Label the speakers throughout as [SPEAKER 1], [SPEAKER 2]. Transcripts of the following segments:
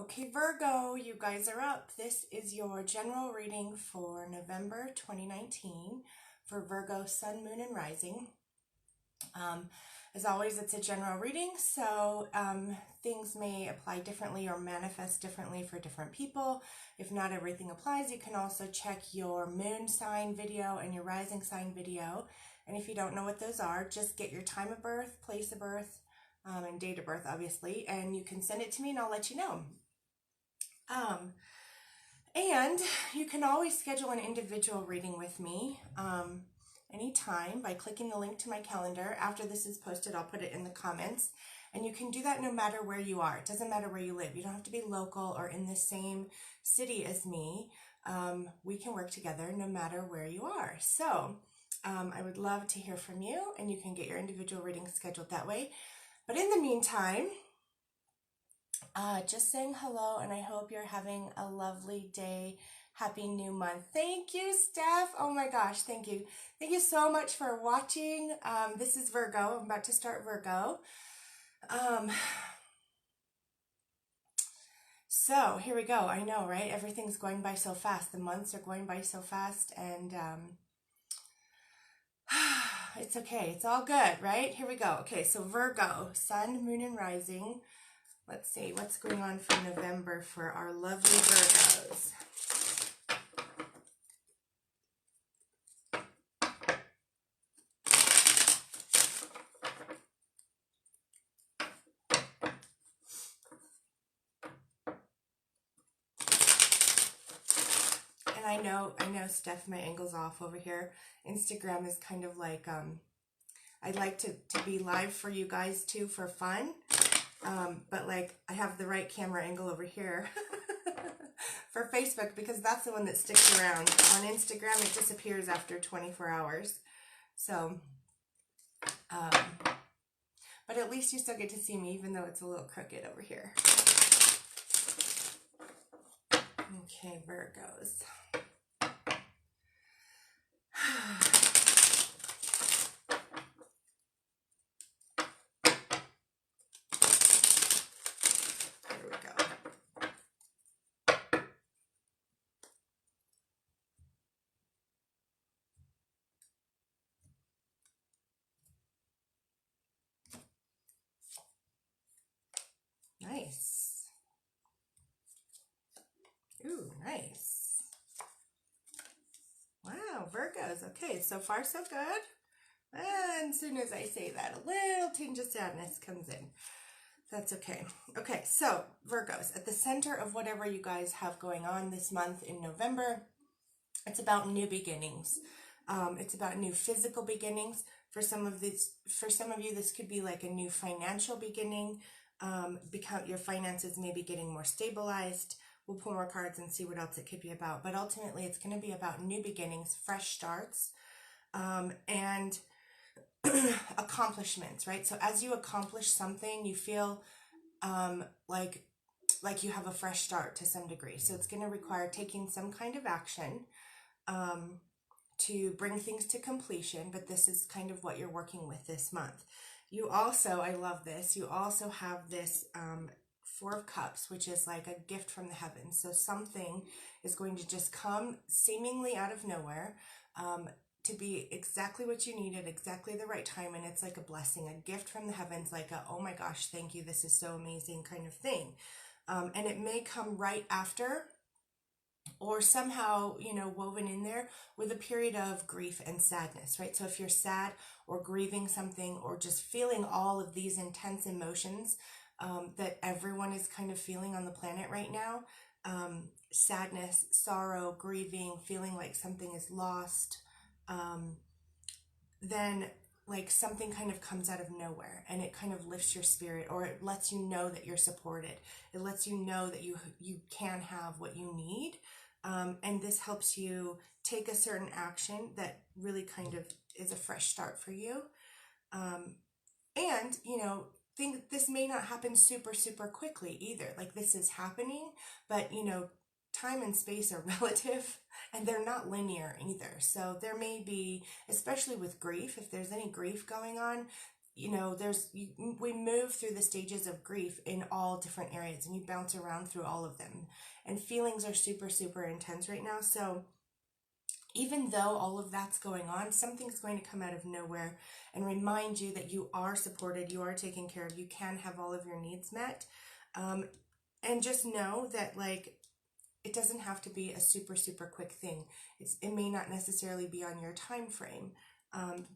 [SPEAKER 1] Okay, Virgo, you guys are up. This is your general reading for November 2019 for Virgo, Sun, Moon, and Rising. As always, it's a general reading, so things may apply differently or manifest differently for different people. If not everything applies, you can also check your moon sign video and your rising sign video. And if you don't know what those are, just get your time of birth, place of birth, and date of birth, obviously, and you can send it to me and I'll let you know. And you can always schedule an individual reading with me anytime by clicking the link to my calendar. After this is posted, I'll put it in the comments. And you can do that no matter where you are. It doesn't matter where you live. You don't have to be local or in the same city as me. We can work together no matter where you are. So I would love to hear from you, and you can get your individual readings scheduled that way. But in the meantime, just saying hello, and I hope you're having a lovely day. Happy new month. Thank you, Steph. Oh my gosh, thank you. Thank you so much for watching. This is Virgo. I'm about to start Virgo. So here we go. I know, right? Everything's going by so fast. The months are going by so fast, and it's okay. It's all good, right? Here we go. Okay, so Virgo, Sun, Moon, and Rising. Let's see what's going on for November for our lovely Virgos. And I know, Steph, my angle's off over here. Instagram is kind of like, I'd like to be live for you guys too for fun. But like I have the right camera angle over here for Facebook because that's the one that sticks around. On Instagram, it disappears after 24 hours. So, but at least you still get to see me even though it's a little crooked over here. Okay, Virgos. Nice. Ooh, nice. Wow, Virgos. Okay, so far so good. And as soon as I say that, a little tinge of sadness comes in. That's okay. Okay, so Virgos, at the center of whatever you guys have going on this month in November, it's about new beginnings. It's about new physical beginnings. For some of you, this could be like a new financial beginning. Your finances may be getting more stabilized. We'll pull more cards and see what else it could be about. But ultimately, it's going to be about new beginnings, fresh starts, and accomplishments, right? So as you accomplish something, you feel like you have a fresh start to some degree. So it's going to require taking some kind of action to bring things to completion. But this is kind of what you're working with this month. You also, I love this, you also have this Four of Cups, which is like a gift from the heavens. So something is going to just come seemingly out of nowhere to be exactly what you need at exactly the right time. And it's like a blessing, a gift from the heavens, like a, oh my gosh, thank you, this is so amazing kind of thing. And it may come right after or somehow, woven in there with a period of grief and sadness, right? So if you're sad or grieving something or just feeling all of these intense emotions that everyone is kind of feeling on the planet right now, sadness, sorrow, grieving, feeling like something is lost, then like something kind of comes out of nowhere and it kind of lifts your spirit, or it lets you know that you're supported. It lets you know that you can have what you need. And this helps you take a certain action that really kind of is a fresh start for you. And, think this may not happen super, super quickly either. Like this is happening, but, time and space are relative and they're not linear either. So there may be, especially with grief, if there's any grief going on, you know, we move through the stages of grief in all different areas, and you bounce around through all of them. And feelings are super, super intense right now. So even though all of that's going on, something's going to come out of nowhere and remind you that you are supported, you are taken care of, you can have all of your needs met. And just know that, like, it doesn't have to be a super, super quick thing. It may not necessarily be on your time frame,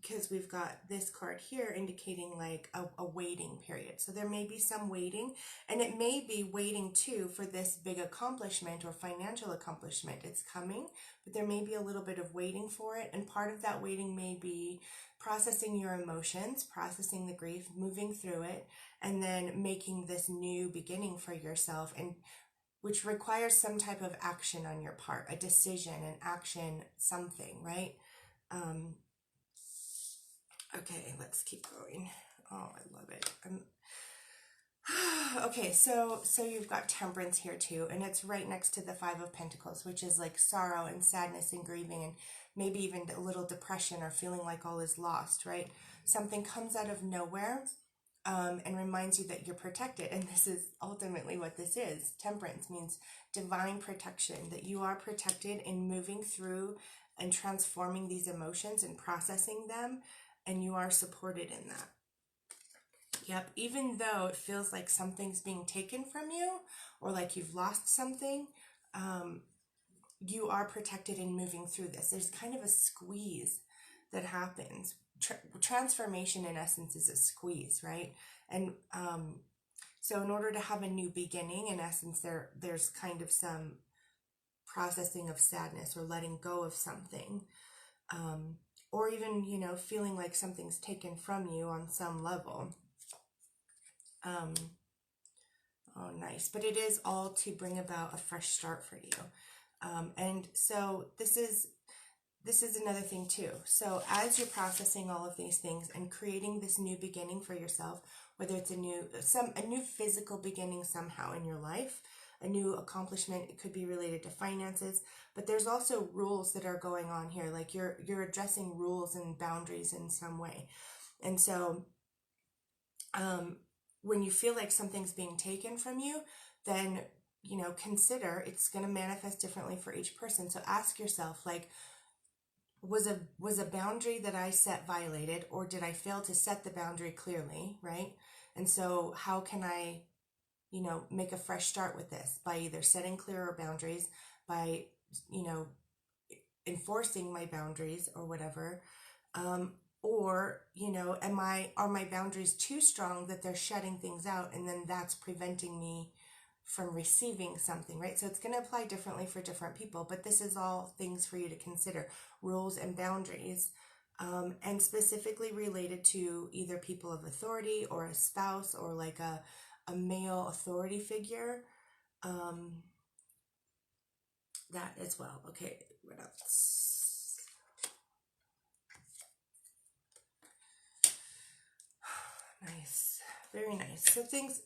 [SPEAKER 1] because we've got this card here indicating like a waiting period. So there may be some waiting, and it may be waiting too for this big accomplishment or financial accomplishment. It's coming, but there may be a little bit of waiting for it. And part of that waiting may be processing your emotions, processing the grief, moving through it, and then making this new beginning for yourself, and which requires some type of action on your part, a decision, an action, something, right? Okay, let's keep going. Oh, I love it. Okay, so you've got Temperance here too, and it's right next to the Five of Pentacles, which is like sorrow and sadness and grieving, and maybe even a little depression or feeling like all is lost, right? Something comes out of nowhere, and reminds you that you're protected. And this is ultimately what this is. Temperance means divine protection, that you are protected in moving through and transforming these emotions and processing them, and you are supported in that. Yep, even though it feels like something's being taken from you or like you've lost something, you are protected in moving through this. There's kind of a squeeze that happens. Transformation in essence is a squeeze, right? And so in order to have a new beginning, in essence, there's kind of some processing of sadness or letting go of something, or even, you know, feeling like something's taken from you on some level. Oh, nice. But it is all to bring about a fresh start for you. And so this is another thing too. So as you're processing all of these things and creating this new beginning for yourself, whether it's a new physical beginning somehow in your life, a new accomplishment, it could be related to finances, but there's also rules that are going on here. Like you're addressing rules and boundaries in some way. And so when you feel like something's being taken from you, then, you know, consider it's going to manifest differently for each person. So ask yourself, like, was a boundary that I set violated, or did I fail to set the boundary clearly, right? And so how can I, you know, make a fresh start with this? By either setting clearer boundaries, by, you know, enforcing my boundaries or whatever, or, you know, are my boundaries too strong that they're shutting things out, and then that's preventing me from receiving something, right? So it's going to apply differently for different people, but this is all things for you to consider, rules and boundaries, and specifically related to either people of authority or a spouse or like a male authority figure, that as well. Okay, what else? Nice. Very nice. So things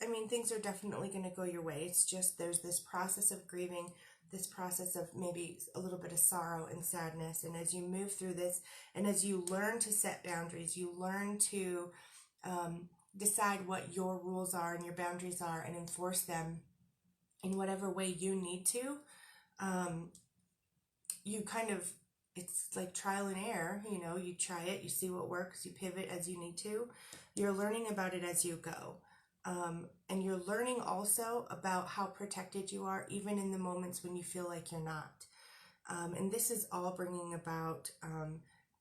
[SPEAKER 1] are definitely going to go your way. It's just there's this process of grieving, this process of maybe a little bit of sorrow and sadness. And as you move through this, and as you learn to set boundaries, you learn to decide what your rules are and your boundaries are and enforce them in whatever way you need to, you kind of, it's like trial and error, you know, you try it, you see what works, you pivot as you need to. You're learning about it as you go. And you're learning also about how protected you are, even in the moments when you feel like you're not. And this is all bringing about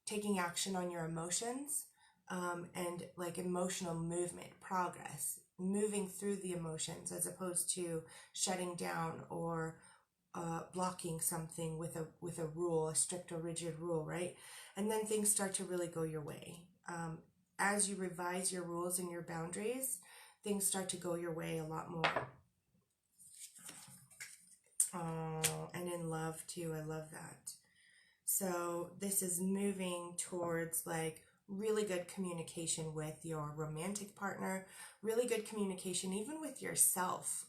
[SPEAKER 1] taking action on your emotions, and like emotional movement, progress, moving through the emotions as opposed to shutting down or blocking something with a rule, a strict or rigid rule, right? And then things start to really go your way. As you revise your rules and your boundaries, things start to go your way a lot more. Oh, and in love too, I love that. So this is moving towards like really good communication with your romantic partner, really good communication even with yourself,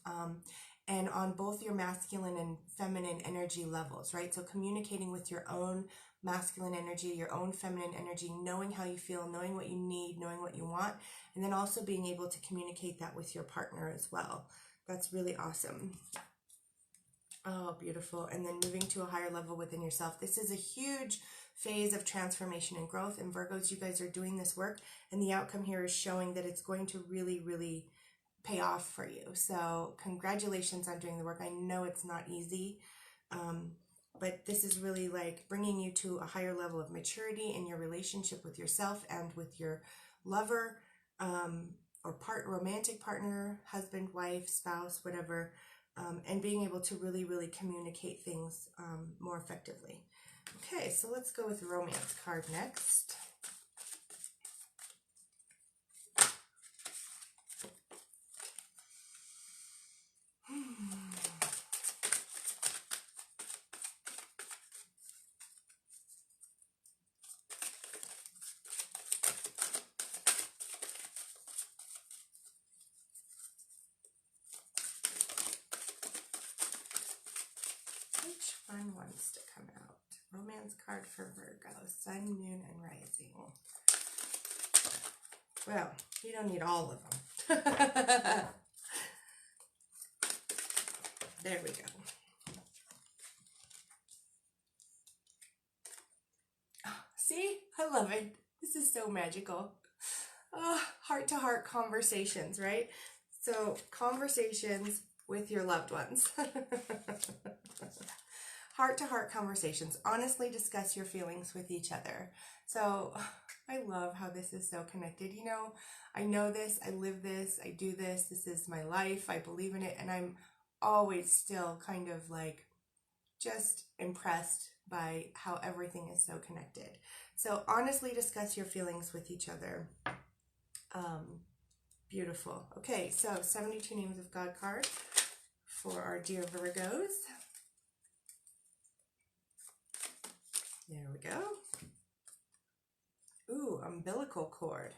[SPEAKER 1] and on both your masculine and feminine energy levels, right? So communicating with your own masculine energy, your own feminine energy, knowing how you feel, knowing what you need, knowing what you want, and then also being able to communicate that with your partner as well. That's really awesome. Oh, beautiful. And then moving to a higher level within yourself. This is a huge phase of transformation and growth. And Virgos, you guys are doing this work, and the outcome here is showing that it's going to really, really pay off for you. So congratulations on doing the work. I know it's not easy, but this is really like bringing you to a higher level of maturity in your relationship with yourself and with your lover, or romantic partner, husband, wife, spouse, whatever, and being able to really, really communicate things more effectively. Okay, so let's go with the romance card next. Which one wants to come out? Romance card for Virgo, Sun, Moon, and Rising. Well, you don't need all of them. There we go. See? I love it. This is so magical. Heart-to-heart conversations, right? So, conversations with your loved ones. Heart-to-heart conversations. Honestly discuss your feelings with each other. So, I love how this is so connected. You know, I know this, I live this, I do this, this is my life, I believe in it, and I'm always still kind of like just impressed by how everything is so connected. So honestly discuss your feelings with each other. Beautiful. Okay, so 72 Names of God card for our dear Virgos. There we go. Ooh, umbilical cord.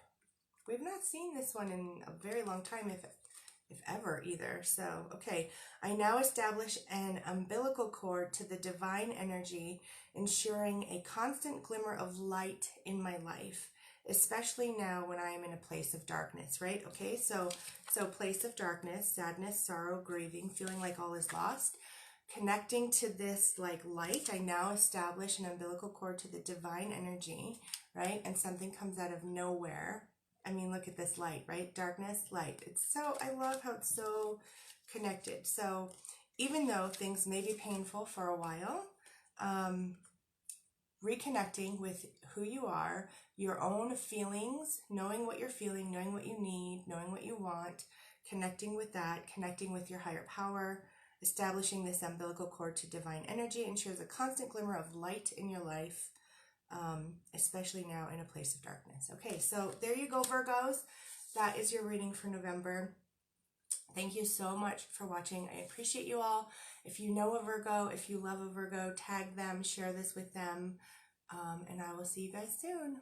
[SPEAKER 1] We've not seen this one in a very long time, if ever either. So, okay, I now establish an umbilical cord to the divine energy, ensuring a constant glimmer of light in my life, especially now when I am in a place of darkness, right? Okay, so place of darkness, sadness, sorrow, grieving, feeling like all is lost. Connecting to this like light, I now establish an umbilical cord to the divine energy, right? And something comes out of nowhere. I mean, look at this light, right? Darkness, light. It's so, I love how it's so connected. So even though things may be painful for a while, reconnecting with who you are, your own feelings, knowing what you're feeling, knowing what you need, knowing what you want, connecting with that, connecting with your higher power, establishing this umbilical cord to divine energy ensures a constant glimmer of light in your life, especially now in a place of darkness. Okay, so there you go, Virgos. That is your reading for November. Thank you so much for watching. I appreciate you all. If you know a Virgo, if you love a Virgo, tag them, share this with them, and I will see you guys soon.